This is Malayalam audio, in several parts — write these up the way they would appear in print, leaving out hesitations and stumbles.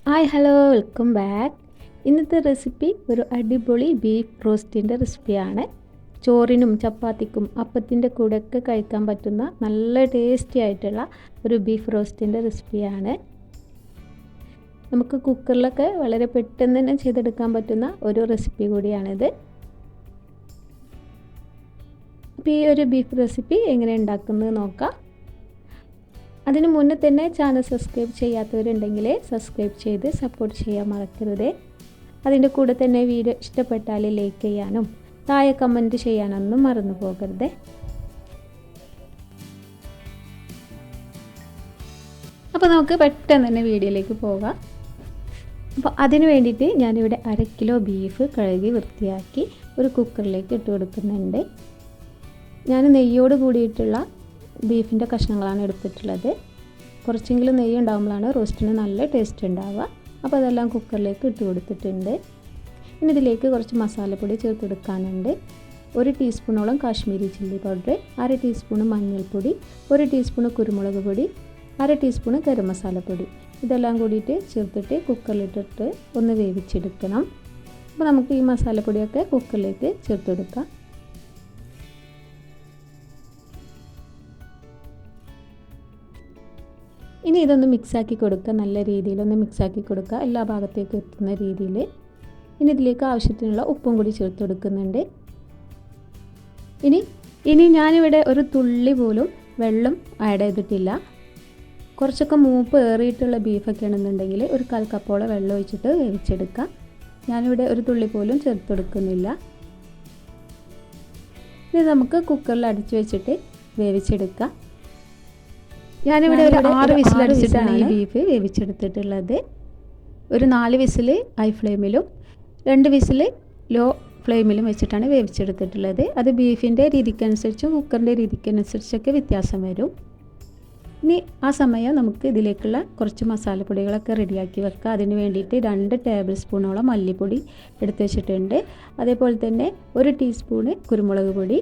Hi hello welcome back. ഇന്നത്തെ റെസിപ്പി ഒരു അടിപൊളി ബീഫ് റോസ്റ്റിൻ്റെ റെസിപ്പിയാണ്. ചോറിനും ചപ്പാത്തിക്കും അപ്പത്തിൻ്റെ കൂടെയൊക്കെ കഴിക്കാൻ പറ്റുന്ന നല്ല ടേസ്റ്റി ആയിട്ടുള്ള ഒരു ബീഫ് റോസ്റ്റിൻ്റെ റെസിപ്പിയാണ്. നമുക്ക് കുക്കറിലൊക്കെ വളരെ പെട്ടെന്ന് തന്നെ ചെയ്തെടുക്കാൻ പറ്റുന്ന ഒരു റെസിപ്പി കൂടിയാണിത്. അപ്പോൾ ഈ ഒരു ബീഫ് റെസിപ്പി എങ്ങനെ ഉണ്ടാക്കുന്നത് നോക്കാം. അതിന് മുന്നേ തന്നെ ചാനൽ സബ്സ്ക്രൈബ് ചെയ്യാത്തവരുണ്ടെങ്കിൽ സബ്സ്ക്രൈബ് ചെയ്ത് സപ്പോർട്ട് ചെയ്യാൻ മറക്കരുത്. അതിൻ്റെ കൂടെ തന്നെ വീഡിയോ ഇഷ്ടപ്പെട്ടാൽ ലൈക്ക് ചെയ്യാനും താഴെ കമൻറ്റ് ചെയ്യാനൊന്നും മറന്നു പോകരുത്. അപ്പോൾ നമുക്ക് പെട്ടെന്ന് തന്നെ വീഡിയോയിലേക്ക് പോകാം. അപ്പോൾ അതിന് വേണ്ടിയിട്ട് ഞാനിവിടെ 1/2 കിലോ ബീഫ് കഴുകി വൃത്തിയാക്കി ഒരു കുക്കറിലേക്ക് ഇട്ട് കൊടുക്കുന്നുണ്ട്. ഞാൻ നെയ്യോട് കൂടിയിട്ടുള്ള ബീഫിൻ്റെ കഷ്ണങ്ങളാണ് എടുത്തിട്ടുള്ളത്. കുറച്ചെങ്കിലും നെയ്യ് ഉണ്ടാകുമ്പോഴാണ് റോസ്റ്റിന് നല്ല ടേസ്റ്റ് ഉണ്ടാവുക. അപ്പോൾ അതെല്ലാം കുക്കറിലേക്ക് ഇട്ട് കൊടുത്തിട്ടുണ്ട്. ഇനി ഇതിലേക്ക് കുറച്ച് മസാലപ്പൊടി ചേർത്തെടുക്കാനുണ്ട്. 1 ടീസ്പൂണോളം കാശ്മീരി ചില്ലി പൗഡർ, 1/2 ടീസ്പൂൺ മഞ്ഞൾപ്പൊടി, 1 ടീസ്പൂൺ കുരുമുളക് പൊടി, 1/2 ടീസ്പൂൺ ഗരം മസാലപ്പൊടി, ഇതെല്ലാം കൂടിയിട്ട് ചേർത്തിട്ട് കുക്കറിലിട്ടിട്ട് ഒന്ന് വേവിച്ചെടുക്കണം. അപ്പോൾ നമുക്ക് ഈ മസാലപ്പൊടിയൊക്കെ കുക്കറിലേക്ക് ചേർത്തെടുക്കാം. ഇനി ഇതൊന്ന് മിക്സാക്കി കൊടുക്കുക. നല്ല രീതിയിലൊന്ന് മിക്സാക്കി കൊടുക്കുക, എല്ലാ ഭാഗത്തേക്കും എത്തുന്ന രീതിയിൽ. ഇനി ഇതിലേക്ക് ആവശ്യത്തിനുള്ള ഉപ്പും കൂടി ചേർത്ത് കൊടുക്കുന്നുണ്ട്. ഇനി ഞാനിവിടെ ഒരു തുള്ളി പോലും വെള്ളം ആഡ് ചെയ്തിട്ടില്ല. കുറച്ചൊക്കെ മൂപ്പ് ഏറിയിട്ടുള്ള ബീഫൊക്കെ ആണെന്നുണ്ടെങ്കിൽ ഒരു 1/4 കപ്പോളം വെള്ളം ഒഴിച്ചിട്ട് വേവിച്ചെടുക്കാം. ഞാനിവിടെ ഒരു തുള്ളി പോലും ചേർത്ത് കൊടുക്കുന്നില്ല. ഇനി നമുക്ക് കുക്കറിൽ അടിച്ചു വെച്ചിട്ട് വേവിച്ചെടുക്കാം. ഞാനിവിടെ ഒരു 6 വിസിൽ അടിച്ചിട്ടാണ് ഈ ബീഫ് വേവിച്ചെടുത്തിട്ടുള്ളത്. ഒരു 4 വിസിൽ ഹൈ ഫ്ലെയിമിലും 2 വിസിൽ ലോ ഫ്ലെയിമിലും വെച്ചിട്ടാണ് വേവിച്ചെടുത്തിട്ടുള്ളത്. അത് ബീഫിൻ്റെ രീതിക്കനുസരിച്ചും കുക്കറിൻ്റെ രീതിക്കനുസരിച്ചൊക്കെ വ്യത്യാസം വരും. ഇനി ആ സമയം നമുക്ക് ഇതിലേക്കുള്ള കുറച്ച് മസാലപ്പൊടികളൊക്കെ റെഡിയാക്കി വെക്കാം. അതിന് വേണ്ടിയിട്ട് 2 ടേബിൾ സ്പൂണോളം മല്ലിപ്പൊടി എടുത്ത് വെച്ചിട്ടുണ്ട്. അതേപോലെ തന്നെ 1 ടീസ്പൂണ് കുരുമുളക് പൊടി,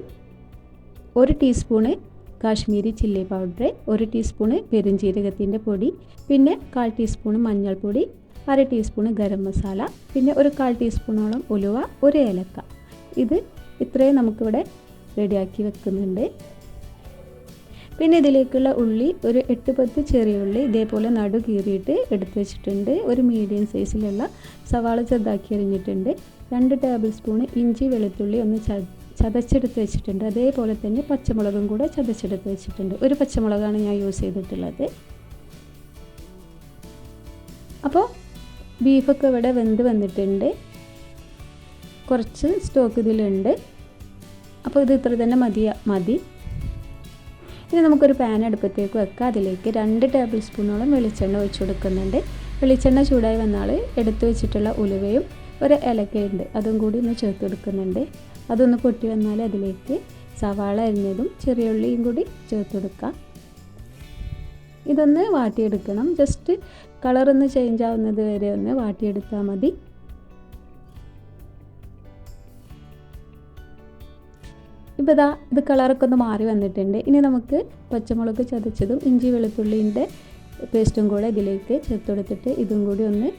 1 teaspoon Kashmiri chilli powder, 1 teaspoon പെരുംജീരകത്തിൻ്റെ പൊടി, പിന്നെ 1/4 ടീസ്പൂണ് മഞ്ഞൾപ്പൊടി, 1/2 ടീസ്പൂണ് ഗരം മസാല, പിന്നെ ഒരു 1/4 ടീസ്പൂണോളം ഉലുവ, 1 ഏലക്ക. ഇത്രയും നമുക്കിവിടെ റെഡിയാക്കി വെക്കുന്നുണ്ട്. പിന്നെ ഇതിലേക്കുള്ള ഉള്ളി ഒരു 8-10 ചെറിയ ഉള്ളി ഇതേപോലെ നടു കീറിയിട്ട് എടുത്ത് വെച്ചിട്ടുണ്ട്. ഒരു മീഡിയം സൈസിലുള്ള സവാള ചെറുതാക്കി അരിഞ്ഞിട്ടുണ്ട്. 2 ടേബിൾ സ്പൂണ് ഇഞ്ചി വെളുത്തുള്ളി ഒന്ന് ചതച്ചെടുത്ത് വെച്ചിട്ടുണ്ട്. അതേപോലെ തന്നെ പച്ചമുളകും കൂടെ ചതച്ചെടുത്ത് വെച്ചിട്ടുണ്ട്. ഒരു പച്ചമുളകാണ് ഞാൻ യൂസ് ചെയ്തിട്ടുള്ളത്. അപ്പോൾ ബീഫൊക്കെ ഇവിടെ വെന്ത് വന്നിട്ടുണ്ട്. കുറച്ച് സ്റ്റോക്ക് ഇതിലുണ്ട്. അപ്പോൾ ഇത് ഇത്ര തന്നെ മതി. ഇനി നമുക്കൊരു പാൻ അടുപ്പത്തേക്ക് വെക്കാം. അതിലേക്ക് 2 ടേബിൾ സ്പൂണോളം വെളിച്ചെണ്ണ ഒഴിച്ച് കൊടുക്കുന്നുണ്ട്. വെളിച്ചെണ്ണ ചൂടായി വന്നാൽ എടുത്ത് വെച്ചിട്ടുള്ള ഉലുവയും 1 ഏലക്കയുണ്ട്, അതും കൂടി ഒന്ന് ചേർത്ത് കൊടുക്കുന്നുണ്ട്. അതൊന്ന് പൊട്ടി വന്നാൽ അതിലേക്ക് സവാള അരിഞ്ഞതും ചെറിയ ഉള്ളിയും കൂടി ചേർത്ത് കൊടുക്കാം. ഇതൊന്ന് വാട്ടിയെടുക്കണം. ജസ്റ്റ് കളറൊന്ന് ചേഞ്ച് ആവുന്നത് വരെ ഒന്ന് വാട്ടിയെടുത്താൽ മതി. ഇപ്പോൾ ഇത് കളറൊക്കെ ഒന്ന് മാറി വന്നിട്ടുണ്ട്. ഇനി നമുക്ക് പച്ചമുളക് ചതച്ചതും ഇഞ്ചി വെളുത്തുള്ളിൻ്റെ പേസ്റ്റും കൂടെ ഇതിലേക്ക് ചേർത്ത് കൊടുത്തിട്ട് ഇതും കൂടി ഒന്ന്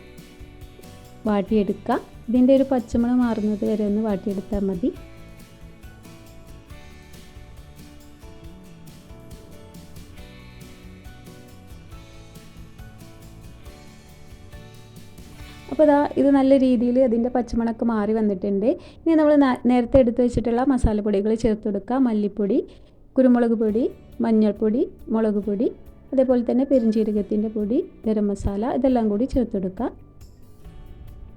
വാട്ടിയെടുക്കാം. ഇതിൻ്റെ ഒരു പച്ചമണം മാറുന്നത് വരെ ഒന്ന് വാട്ടിയെടുത്താൽ മതി. അപ്പോൾ ഇത് നല്ല രീതിയിൽ അതിൻ്റെ പച്ചമണമൊക്കെ മാറി വന്നിട്ടുണ്ട്. ഇനി നമ്മൾ നേരത്തെ എടുത്ത് വെച്ചിട്ടുള്ള മസാലപ്പൊടികൾ ചേർത്ത് കൊടുക്കുക. മല്ലിപ്പൊടി, കുരുമുളക് പൊടി, മഞ്ഞൾപ്പൊടി, മുളക് പൊടി, അതേപോലെ തന്നെ പെരുംജീരകത്തിൻ്റെ പൊടി, ഗരം മസാല, ഇതെല്ലാം കൂടി ചേർത്ത് കൊടുക്കുക.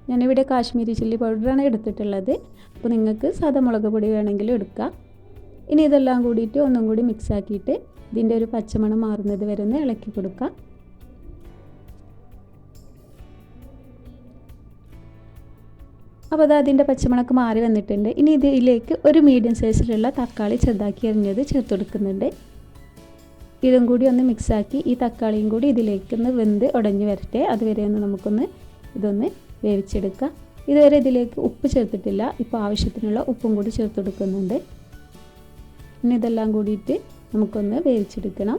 ഞാനിവിടെ കാശ്മീരി ചില്ലി പൗഡറാണ് എടുത്തിട്ടുള്ളത്. അപ്പോൾ നിങ്ങൾക്ക് സാധാ മുളക് പൊടി വേണമെങ്കിലും എടുക്കാം. ഇനി ഇതെല്ലാം കൂടിയിട്ട് ഒന്നും കൂടി മിക്സ് ആക്കിയിട്ട് ഇതിൻ്റെ ഒരു പച്ചമണം മാറുന്നത് വരെ ഒന്ന് ഇളക്കി കൊടുക്കാം. അപ്പോൾ അതിൻ്റെ പച്ചമണമൊക്കെ മാറി വന്നിട്ടുണ്ട്. ഇനി ഇതിലേക്ക് ഒരു മീഡിയം സൈസിലുള്ള തക്കാളി ചെറുതാക്കി അരിഞ്ഞത് ചേർത്ത് കൊടുക്കുന്നുണ്ട്. ഇതും കൂടി ഒന്ന് മിക്സാക്കി ഈ തക്കാളിയും കൂടി ഇതിലേക്കൊന്ന് വെന്ത് ഉടഞ്ഞു വരട്ടെ. അതുവരെ ഒന്ന് നമുക്കൊന്ന് ഇതൊന്ന് വേവിച്ചെടുക്കാം. ഇതുവരെ ഇതിലേക്ക് ഉപ്പ് ചേർത്തിട്ടില്ല. ഇപ്പോൾ ആവശ്യത്തിനുള്ള ഉപ്പും കൂടി ചേർത്ത് കൊടുക്കുന്നുണ്ട്. ഇനി ഇതെല്ലാം കൂടിയിട്ട് നമുക്കൊന്ന് വേവിച്ചെടുക്കണം.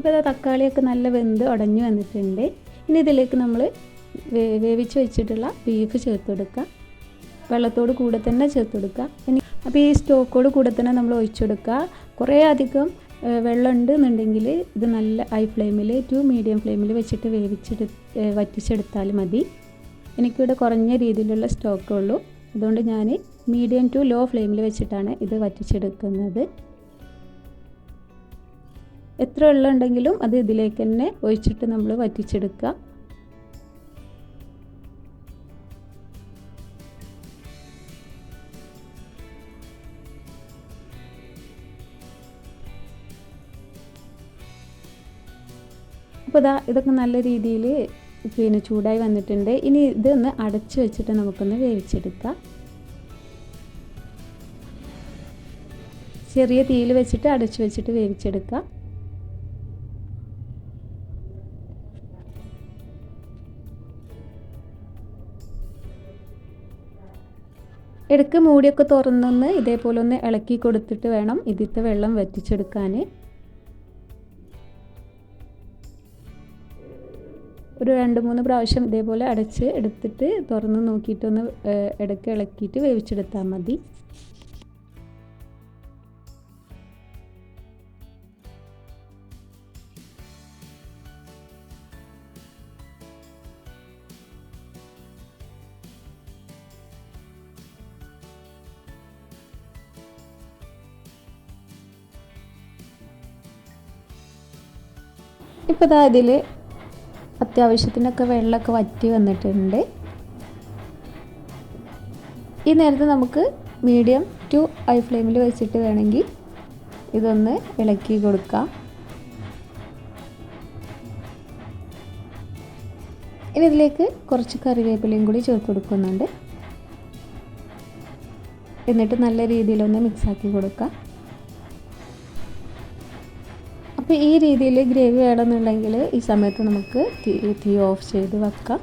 ഇപ്പോൾ അത് തക്കാളിയൊക്കെ നല്ല വെന്ത് ഉടഞ്ഞു വന്നിട്ടുണ്ട്. ഇനി ഇതിലേക്ക് നമ്മൾ വേവിച്ച് വെച്ചിട്ടുള്ള ബീഫ് ചേർത്ത് കൊടുക്കുക. വെള്ളത്തോട് കൂടെ തന്നെ ചേർത്ത് കൊടുക്കുക. അപ്പോൾ ഈ സ്റ്റോക്കോട് കൂടെ തന്നെ നമ്മൾ ഒഴിച്ചു കൊടുക്കുക. കുറേ അധികം വെള്ളം ഉണ്ടെന്നുണ്ടെങ്കിൽ ഇത് നല്ല ഹൈ ഫ്ലെയിമിൽ ടു മീഡിയം ഫ്ലെയിമിൽ വെച്ചിട്ട് വറ്റിച്ചെടുത്താൽ മതി. എനിക്കിവിടെ കുറഞ്ഞ രീതിയിലുള്ള സ്റ്റോക്കേ ഉള്ളൂ. അതുകൊണ്ട് ഞാൻ മീഡിയം ടു ലോ ഫ്ലെയിമിൽ വെച്ചിട്ടാണ് ഇത് വറ്റിച്ചെടുക്കുന്നത്. എത്ര വെള്ളം ഉണ്ടെങ്കിലും അത് ഇതിലേക്ക് തന്നെ ഒഴിച്ചിട്ട് നമ്മൾ വറ്റിച്ചെടുക്കുക. അപ്പോൾ ഇതൊക്കെ നല്ല രീതിയിൽ ചൂടായി വന്നിട്ടുണ്ട്. ഇനി ഇതൊന്ന് അടച്ചു വെച്ചിട്ട് നമുക്കൊന്ന് വേവിച്ചെടുക്കാം. ചെറിയ തീയിൽ വെച്ചിട്ട് അടച്ചു വെച്ചിട്ട് വേവിച്ചെടുക്കാം. ഇടയ്ക്ക് മൂടിയൊക്കെ തുറന്നൊന്ന് ഇതേപോലെ ഒന്ന് ഇളക്കി കൊടുത്തിട്ട് വേണം ഇതിലത്തെ വെള്ളം വറ്റിച്ചെടുക്കാൻ. ഒരു 2-3 പ്രാവശ്യം ഇതേപോലെ അടച്ച് എടുത്തിട്ട് തുറന്ന് നോക്കിയിട്ടൊന്ന് ഇടയ്ക്ക് ഇളക്കിയിട്ട് വേവിച്ചെടുത്താൽ മതി. ഇപ്പോൾ ഇതിൽ അത്യാവശ്യത്തിനൊക്കെ വെള്ളമൊക്കെ വറ്റി വന്നിട്ടുണ്ട്. ഈ നേരത്ത് നമുക്ക് മീഡിയം ടു ഹൈ ഫ്ലെയിമിൽ വെച്ചിട്ട് വേണമെങ്കിൽ ഇതൊന്ന് ഇളക്കി കൊടുക്കാം. ഇനി ഇതിലേക്ക് കുറച്ച് കറിവേപ്പിലയും കൂടി ചേർത്ത് കൊടുക്കുന്നുണ്ട്. എന്നിട്ട് നല്ല രീതിയിലൊന്ന് മിക്സാക്കി കൊടുക്കാം. അപ്പോൾ ഈ രീതിയിൽ ഗ്രേവി വേണമെന്നുണ്ടെങ്കിൽ ഈ സമയത്ത് നമുക്ക് തീ ഓഫ് ചെയ്ത് വെക്കാം.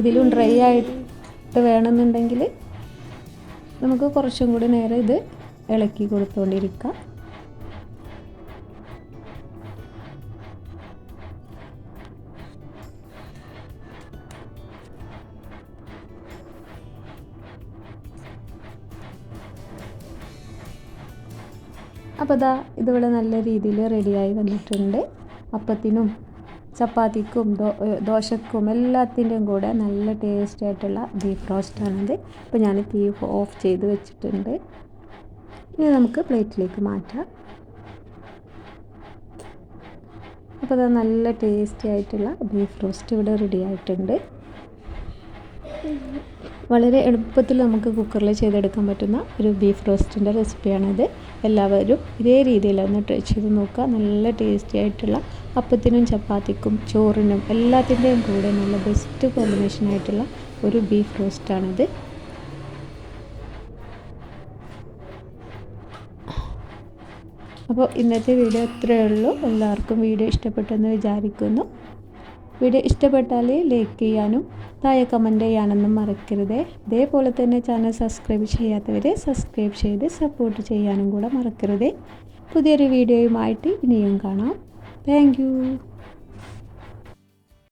ഇതിലും ഡ്രൈ ആയിട്ട് വേണമെന്നുണ്ടെങ്കിൽ നമുക്ക് കുറച്ചും കൂടി നേരം ഇത് ഇളക്കി കൊടുത്തുകൊണ്ടിരിക്കാം. അപ്പോൾ ഇതിവിടെ നല്ല രീതിയിൽ റെഡിയായി വന്നിട്ടുണ്ട്. അപ്പത്തിനും ചപ്പാത്തിക്കും ദോശക്കും എല്ലാത്തിൻ്റെയും കൂടെ നല്ല ടേസ്റ്റി ആയിട്ടുള്ള ബീഫ് റോസ്റ്റാണിത്. അപ്പോൾ ഞാൻ തീ ഓഫ് ചെയ്ത് വെച്ചിട്ടുണ്ട്. ഇനി നമുക്ക് പ്ലേറ്റിലേക്ക് മാറ്റാം. അപ്പോൾ നല്ല ടേസ്റ്റി ആയിട്ടുള്ള ബീഫ് റോസ്റ്റ് ഇവിടെ റെഡി ആയിട്ടുണ്ട്. വളരെ എളുപ്പത്തിൽ നമുക്ക് കുക്കറിൽ ചെയ്തെടുക്കാൻ പറ്റുന്ന ഒരു ബീഫ് റോസ്റ്റിൻ്റെ റെസിപ്പിയാണിത്. എല്ലാവരും ഇതേ രീതിയിലൊന്ന് ട്രൈ ചെയ്ത് നോക്കുക. നല്ല ടേസ്റ്റി ആയിട്ടുള്ള അപ്പത്തിനും ചപ്പാത്തിക്കും ചോറിനും എല്ലാത്തിൻ്റെയും കൂടെ നല്ല ബെസ്റ്റ് കോമ്പിനേഷൻ ആയിട്ടുള്ള ഒരു ബീഫ് റോസ്റ്റാണിത്. അപ്പോൾ ഇന്നത്തെ വീഡിയോ ഇത്രയേ ഉള്ളൂ. എല്ലാവർക്കും വീഡിയോ ഇഷ്ടപ്പെട്ടെന്ന് വിചാരിക്കുന്നു. വീഡിയോ ഇഷ്ടപ്പെട്ടാൽ ലൈക്ക് ചെയ്യാനും താഴെ കമൻറ്റ് ചെയ്യാനൊന്നും മറക്കരുത്. ഇതേപോലെ തന്നെ ചാനൽ സബ്സ്ക്രൈബ് ചെയ്യാത്തവർ സബ്സ്ക്രൈബ് ചെയ്ത് സപ്പോർട്ട് ചെയ്യാനും കൂടെ മറക്കരുത്. പുതിയൊരു വീഡിയോയുമായിട്ട് ഇനിയും കാണാം. Thank you.